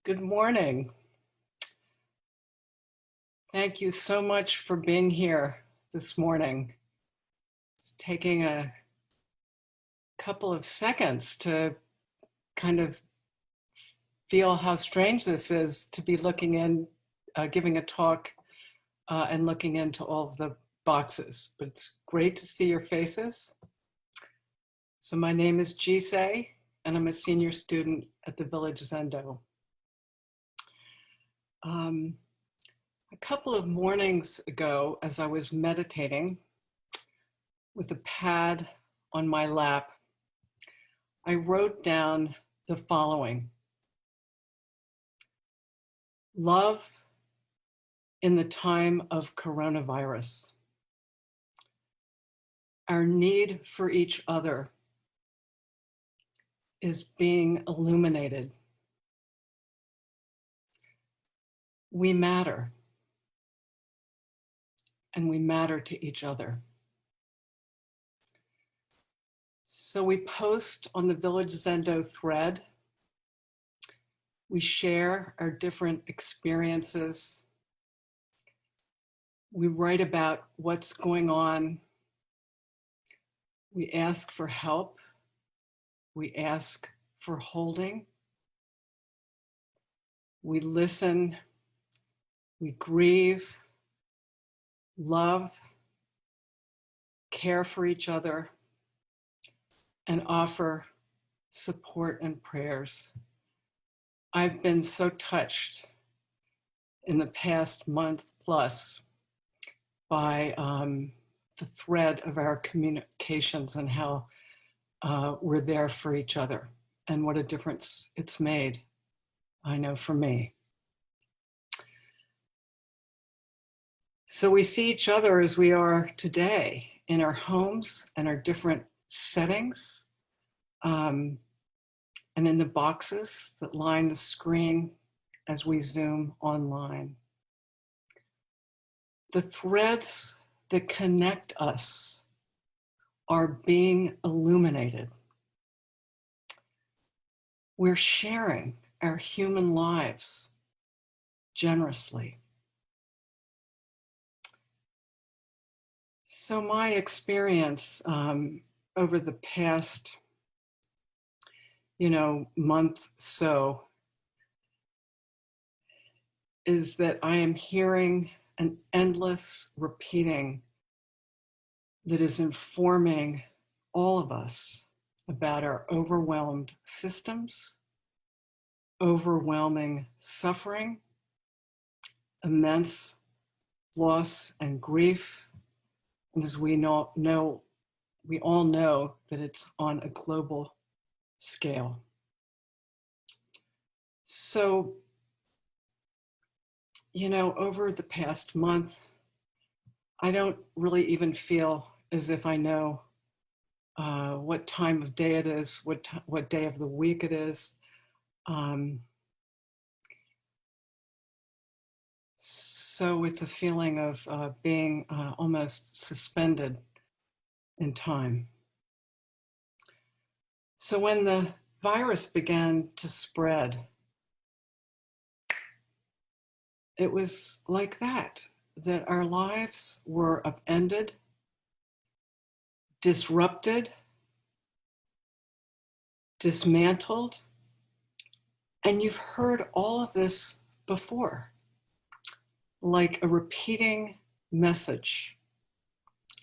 Good morning. Thank you so much for being here this morning. It's taking a couple of seconds to kind of feel how strange this is to be looking in, giving a talk and looking into all of the boxes, but it's great to see your faces. So my name is Jisei, and I'm a senior student at the Village Zendo. A couple of mornings ago, as I was meditating with a pad on my lap, I wrote down the following: love in the time of coronavirus. Our need for each other is being illuminated. We matter, and we matter to each other. So we post on the Village Zendo thread. We share our different experiences. We write about what's going on. We ask for help. We ask for holding. We listen. We grieve, love, care for each other, and offer support and prayers. I've been so touched in the past month plus by the thread of our communications and how we're there for each other and what a difference it's made, I know, for me. So we see each other as we are today in our homes and our different settings, and in the boxes that line the screen as we Zoom online. The threads that connect us are being illuminated. We're sharing our human lives generously. So my experience over the past, month so is that I am hearing an endless repeating that is informing all of us about our overwhelmed systems, overwhelming suffering, immense loss and grief. And as we all know that it's on a global scale. So, over the past month, I don't really even feel as if I know what time of day it is, what day of the week it is. So it's a feeling of being almost suspended in time. So when the virus began to spread, it was like that our lives were upended, disrupted, dismantled, and you've heard all of this before, like a repeating message,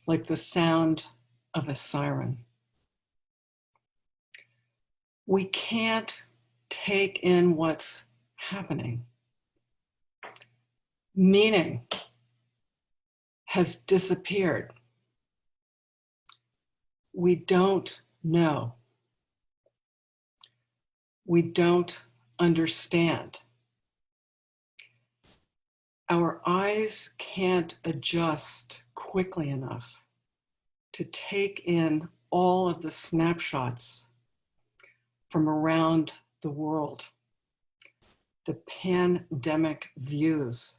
like the sound of a siren. We can't take in what's happening. Meaning has disappeared. We don't know. We don't understand. Our eyes can't adjust quickly enough to take in all of the snapshots from around the world, the pandemic views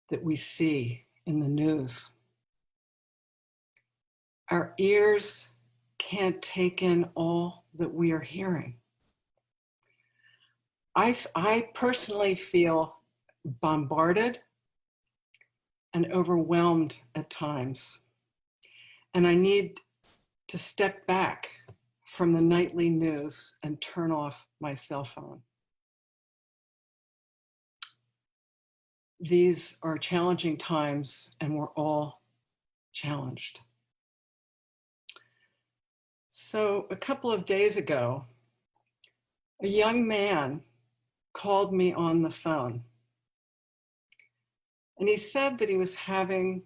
that we see in the news. Our ears can't take in all that we are hearing. I personally feel bombarded and overwhelmed at times. And I need to step back from the nightly news and turn off my cell phone. These are challenging times, and we're all challenged. So a couple of days ago, a young man called me on the phone. And he said that he was having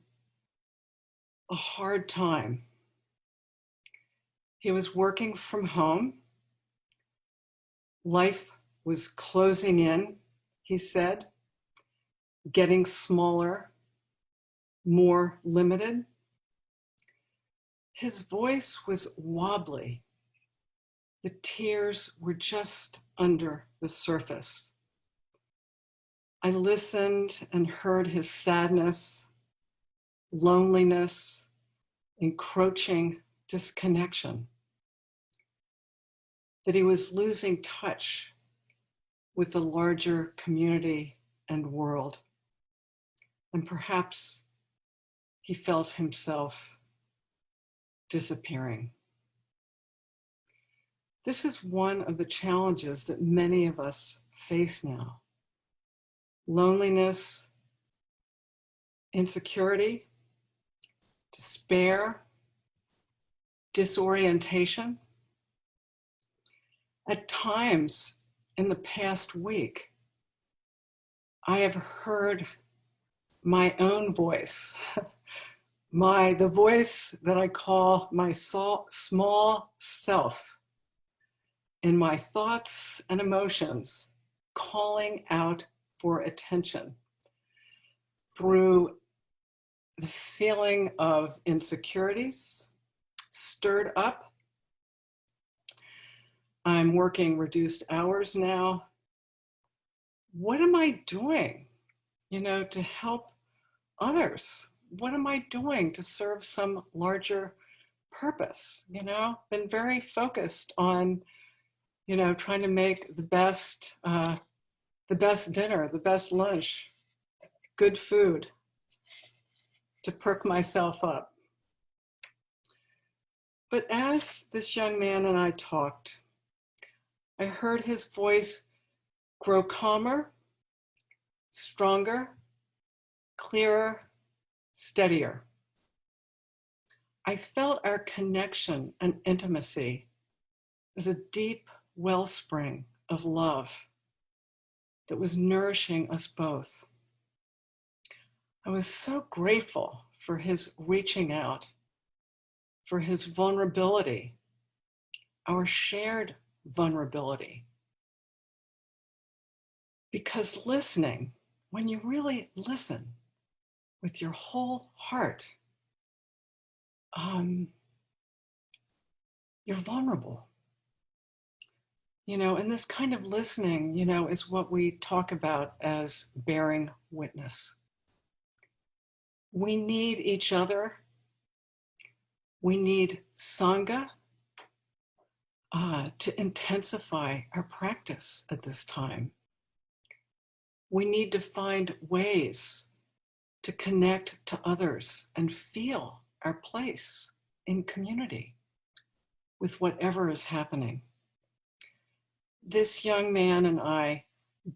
a hard time. He was working from home. Life was closing in, he said, getting smaller, more limited. His voice was wobbly. The tears were just under the surface. I listened and heard his sadness, loneliness, encroaching disconnection, that he was losing touch with the larger community and world. And perhaps he felt himself disappearing. This is one of the challenges that many of us face now. Loneliness, insecurity, despair, disorientation. At times in the past week, I have heard my own voice, the voice that I call my small self, in my thoughts and emotions, calling out for attention through the feeling of insecurities stirred up. I'm working reduced hours now. What am I doing, to help others? What am I doing to serve some larger purpose? Been very focused on, trying to make the best dinner, the best lunch, good food to perk myself up. But as this young man and I talked, I heard his voice grow calmer, stronger, clearer, steadier. I felt our connection and intimacy as a deep wellspring of love that was nourishing us both. I was so grateful for his reaching out, for his vulnerability, our shared vulnerability. Because listening, when you really listen with your whole heart, you're vulnerable. And this kind of listening, is what we talk about as bearing witness. We need each other. We need Sangha to intensify our practice at this time. We need to find ways to connect to others and feel our place in community with whatever is happening. This young man and I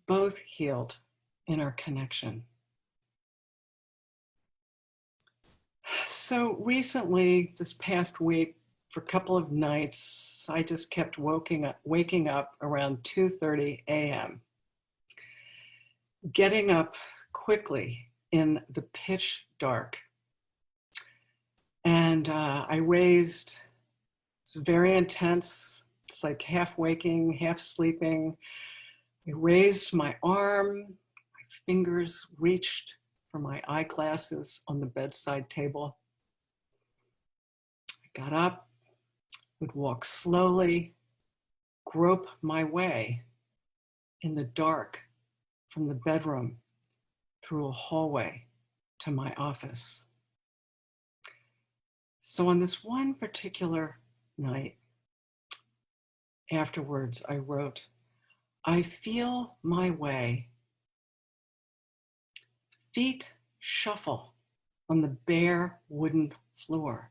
both healed in our connection. So recently, this past week, for a couple of nights, I just kept waking up around 2:30 a.m., getting up quickly in the pitch dark. And I raised, it's very intense. It's like half waking, half sleeping. I raised my arm, my fingers reached for my eyeglasses on the bedside table. I got up, would walk slowly, grope my way in the dark from the bedroom through a hallway to my office. So on this one particular night, afterwards I wrote, I feel my way. Feet shuffle on the bare wooden floor.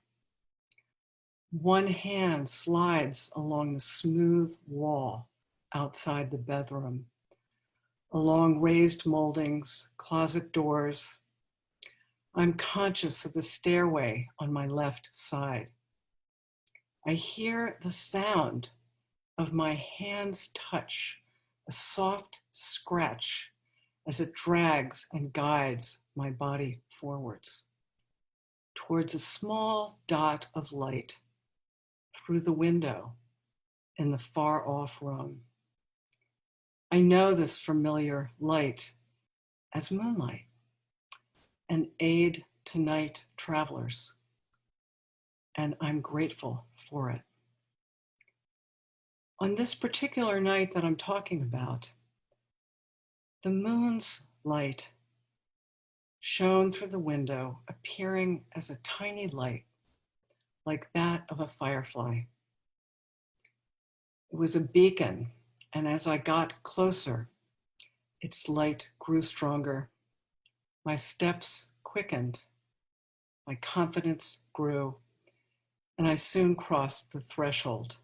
One hand slides along the smooth wall outside the bedroom, along raised moldings, closet doors. I'm conscious of the stairway on my left side. I hear the sound of my hand's touch, a soft scratch as it drags and guides my body forwards towards a small dot of light through the window in the far off room. I know this familiar light as moonlight, an aid to night travelers, and I'm grateful for it. On this particular night that I'm talking about, the moon's light shone through the window, appearing as a tiny light, like that of a firefly. It was a beacon, and as I got closer, its light grew stronger. My steps quickened, my confidence grew, and I soon crossed the threshold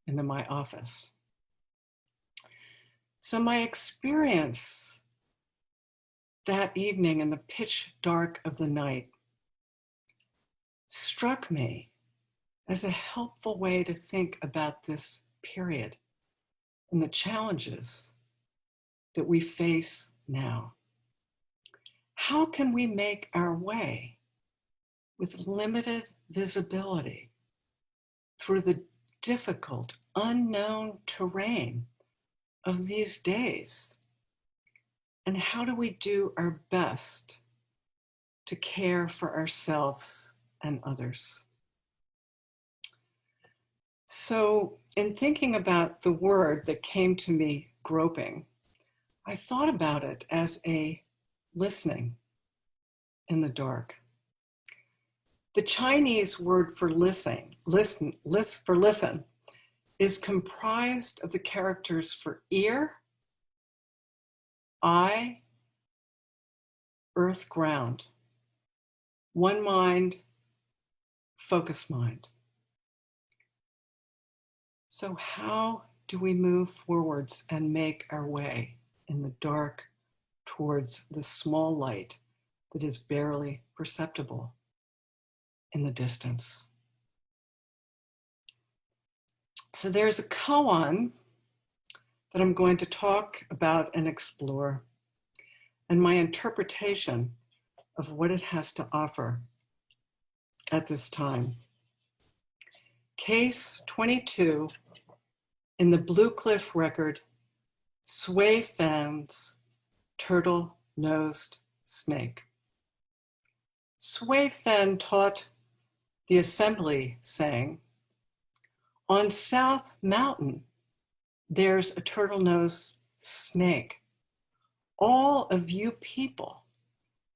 into my office. So my experience that evening in the pitch dark of the night struck me as a helpful way to think about this period and the challenges that we face now. How can we make our way with limited visibility through the difficult, unknown terrain of these days? And how do we do our best to care for ourselves and others? So in thinking about the word that came to me, groping, I thought about it as a listening in the dark. The Chinese word for listen is comprised of the characters for ear, eye, earth, ground, one mind, focus mind. So how do we move forwards and make our way in the dark towards the small light that is barely perceptible in the distance? So there's a koan that I'm going to talk about and explore, and my interpretation of what it has to offer at this time. Case 22 in the Blue Cliff record, Hsueh Feng's Turtle-Nosed Snake. Hsueh Feng taught the assembly saying, on South Mountain, there's a turtle-nosed snake. All of you people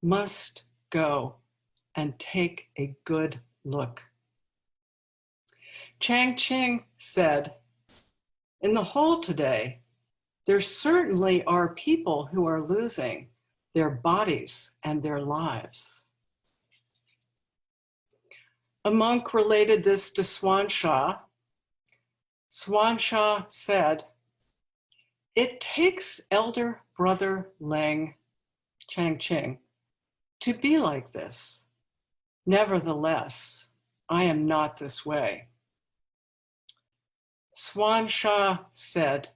must go and take a good look. Chang Ching said, in the hall today, there certainly are people who are losing their bodies and their lives. A monk related this to Swan Sha. Swan Sha said, it takes elder brother Leng, Chang Ching, to be like this. Nevertheless, I am not this way. Swan Sha said,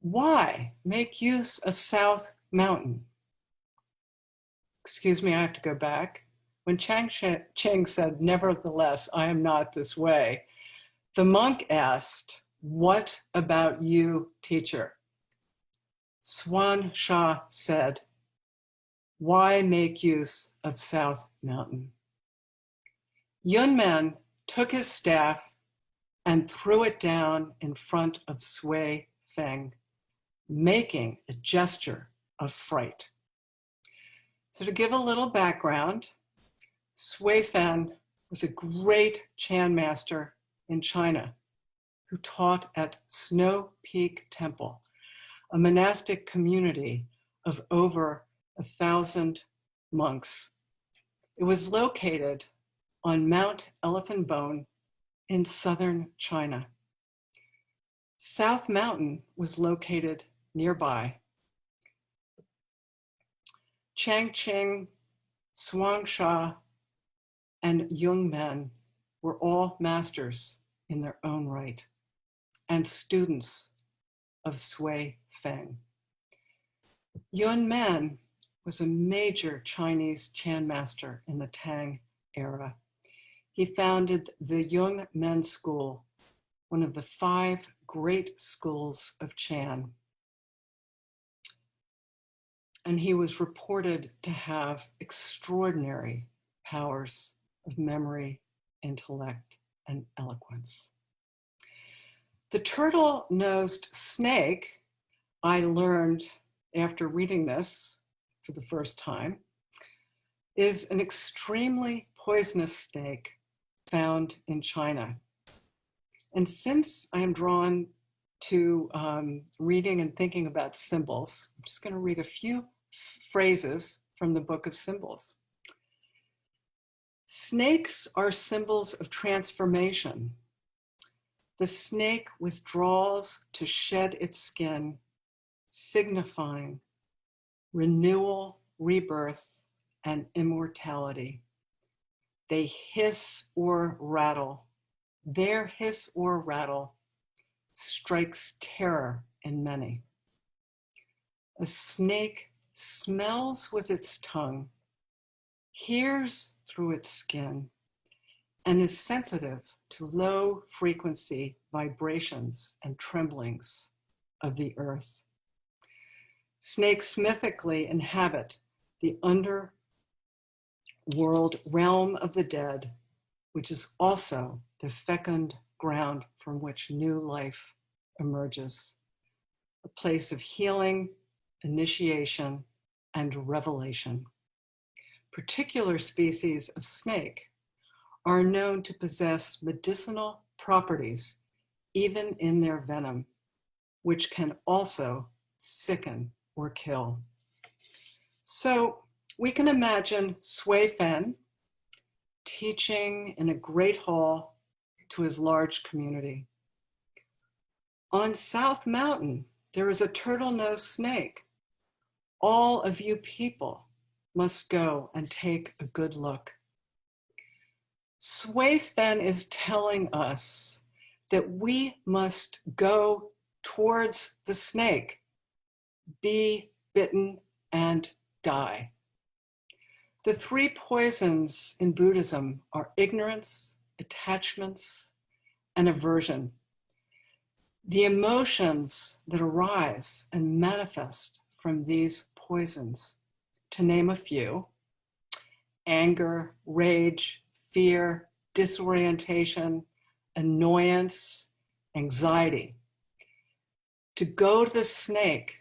why make use of South Mountain? Excuse me, I have to go back. When Chang Ching said, nevertheless, I am not this way, the monk asked, what about you, teacher? Swan Sha said, why make use of South Mountain? Yunmen took his staff and threw it down in front of Hsueh Feng, making a gesture of fright. So to give a little background, Hsueh Feng was a great Chan master in China who taught at Snow Peak Temple, a monastic community of over 1,000 monks. It was located on Mount Elephant Bone in southern China. South Mountain was located nearby. Changqing, Shuangsha, and Jung Men were all masters in their own right and students of Hsueh Feng. Yun Men was a major Chinese Chan master in the Tang era. He founded the Jung Men School, one of the 5 great schools of Chan. And he was reported to have extraordinary powers of memory, intellect, and eloquence. The turtle-nosed snake, I learned after reading this for the first time, is an extremely poisonous snake found in China. And since I am drawn to reading and thinking about symbols, I'm just going to read a few phrases from the Book of Symbols. Snakes are symbols of transformation. The snake withdraws to shed its skin, signifying renewal, rebirth, and immortality. They hiss or rattle. Their hiss or rattle strikes terror in many. A snake smells with its tongue, hears through its skin, and is sensitive to low frequency vibrations and tremblings of the earth. Snakes mythically inhabit the underworld realm of the dead, which is also the fecund ground from which new life emerges, a place of healing, initiation, and revelation. Particular species of snake are known to possess medicinal properties, even in their venom, which can also sicken or kill. So we can imagine Hsueh Feng teaching in a great hall to his large community. On South Mountain, there is a turtle-nosed snake. All of you people must go and take a good look. Hsueh Feng is telling us that we must go towards the snake, be bitten, and die. The 3 poisons in Buddhism are ignorance, attachments, and aversion. The emotions that arise and manifest from these poisons, to name a few: anger, rage, fear, disorientation, annoyance, anxiety. To go to the snake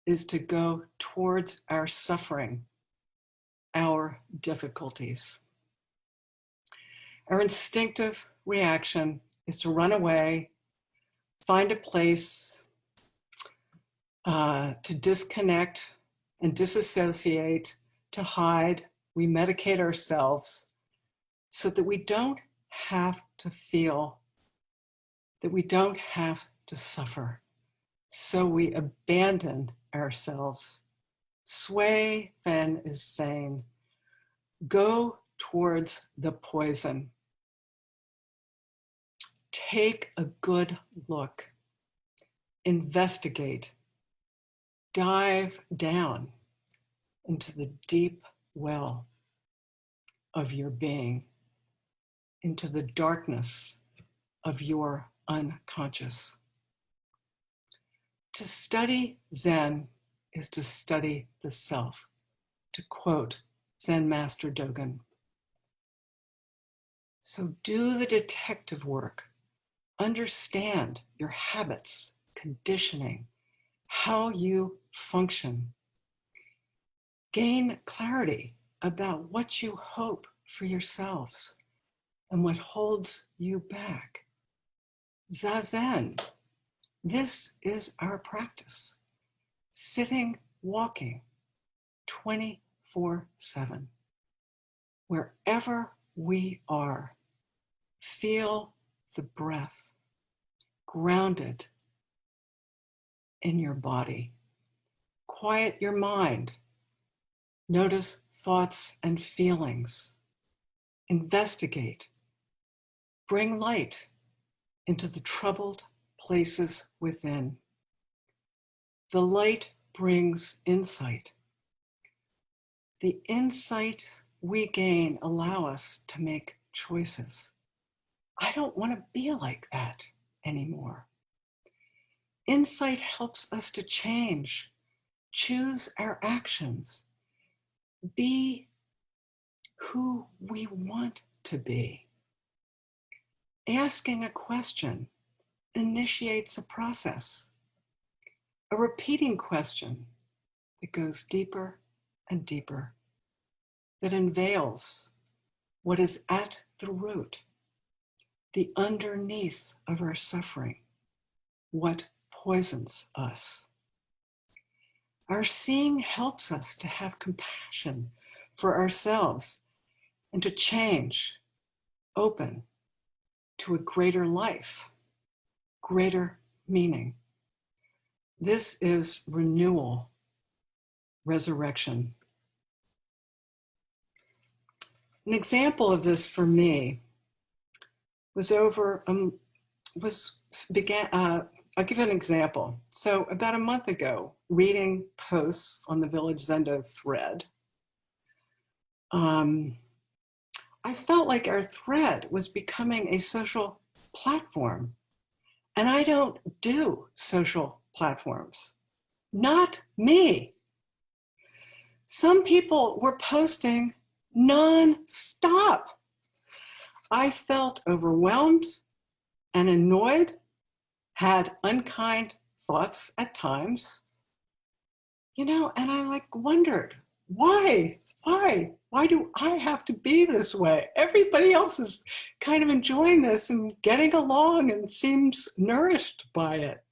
is to go towards our suffering, our difficulties. Our instinctive reaction is to run away, find a place to disconnect and disassociate, to hide. We medicate ourselves so that we don't have to feel, that we don't have to suffer. So we abandon ourselves. Hsueh Feng is saying, go towards the poison. Take a good look. Investigate. Dive down into the deep well of your being, into the darkness of your unconscious. To study Zen is to study the self, to quote Zen Master Dogen. So do the detective work. Understand your habits, conditioning, how you function. Gain clarity about what you hope for yourselves and what holds you back. Zazen, this is our practice. sitting, walking, 24/7. Wherever we are, feel the breath grounded in your body. Quiet your mind. Notice thoughts and feelings. Investigate. Bring light into the troubled places within. The light brings insight. The insight we gain allow us to make choices. I don't want to be like that anymore. Insight helps us to change, choose our actions, be who we want to be. Asking a question initiates a process, a repeating question that goes deeper and deeper, that unveils what is at the root, the underneath of our suffering, what poisons us. Our seeing helps us to have compassion for ourselves and to change, open to a greater life, greater meaning. This is renewal, resurrection. An example of this for me was I'll give you an example. So about a month ago, reading posts on the Village Zendo thread, I felt like our thread was becoming a social platform. And I don't do social platforms. Not me. Some people were posting non-stop. I felt overwhelmed and annoyed, had unkind thoughts at times, and I wondered, why do I have to be this way? Everybody else is kind of enjoying this and getting along and seems nourished by it.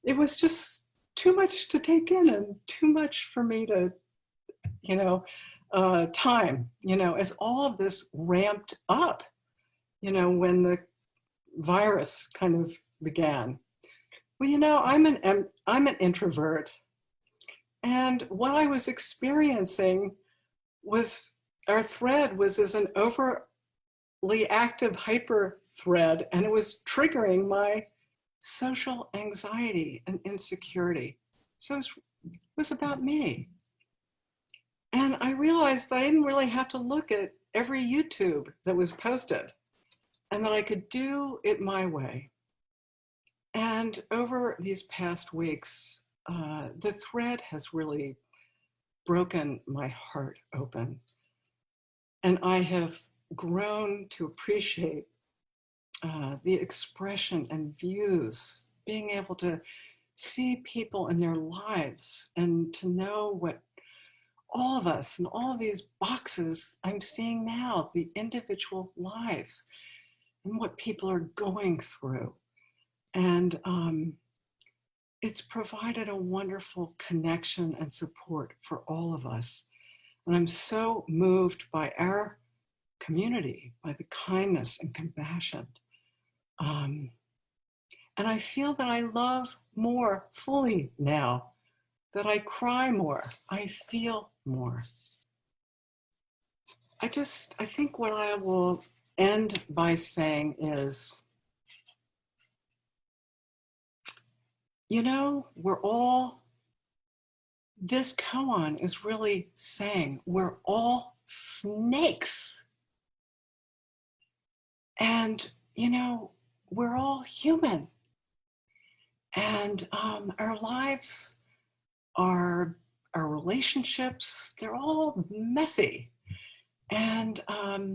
It was just too much to take in and too much for me to, time, as all of this ramped up, when the virus kind of began. Well, I'm an introvert. And what I was experiencing was our thread was as an overly active hyper thread, and it was triggering my social anxiety and insecurity. So it was about me. And I realized that I didn't really have to look at every YouTube that was posted and that I could do it my way. And over these past weeks, the thread has really broken my heart open. And I have grown to appreciate the expression and views, being able to see people in their lives and to know what all of us and all of these boxes I'm seeing now, the individual lives and what people are going through. And it's provided a wonderful connection and support for all of us. And I'm so moved by our community, by the kindness and compassion. And I feel that I love more fully now, that I cry more, I feel more. I think what I will end by saying is, this koan is really saying we're all snakes. And, we're all human. And our lives, our relationships, they're all messy. And I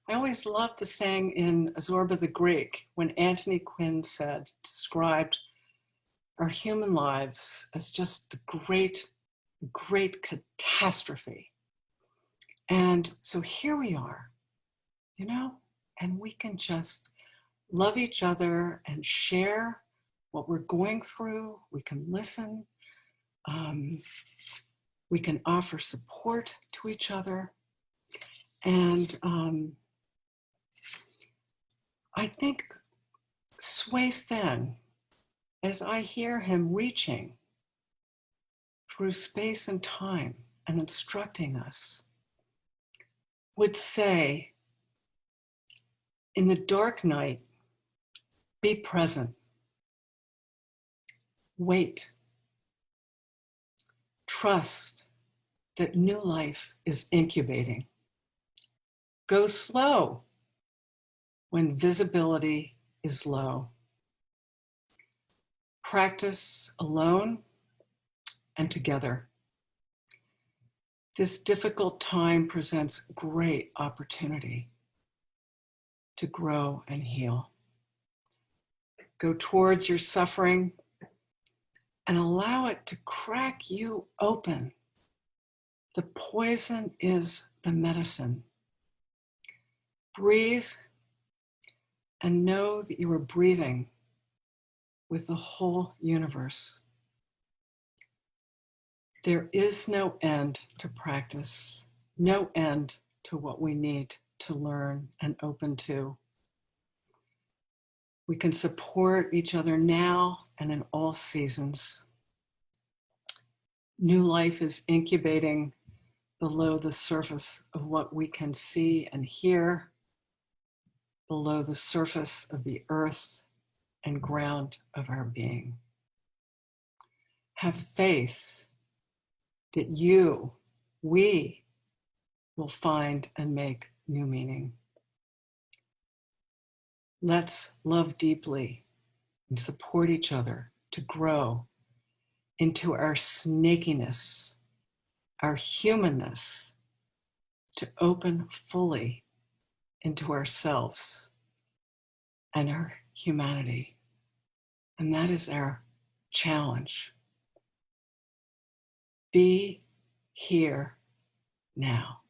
always loved the saying in Zorba the Greek when Anthony Quinn described our human lives as just the great, great catastrophe. And so here we are, and we can just love each other and share what we're going through. We can listen, we can offer support to each other. And I think Hsueh Feng, as I hear him reaching through space and time and instructing us, would say, in the dark night, be present, wait, trust that new life is incubating. Go slow when visibility is low. Practice alone and together. This difficult time presents great opportunity to grow and heal. Go towards your suffering and allow it to crack you open. The poison is the medicine. Breathe and know that you are breathing with the whole universe. There is no end to practice, no end to what we need to learn and open to. We can support each other now and in all seasons. New life is incubating below the surface of what we can see and hear, below the surface of the earth and ground of our being. Have faith that we will find and make new meaning. Let's love deeply and support each other to grow into our snakiness, our humanness, to open fully into ourselves and our humanity. And that is our challenge. Be here now.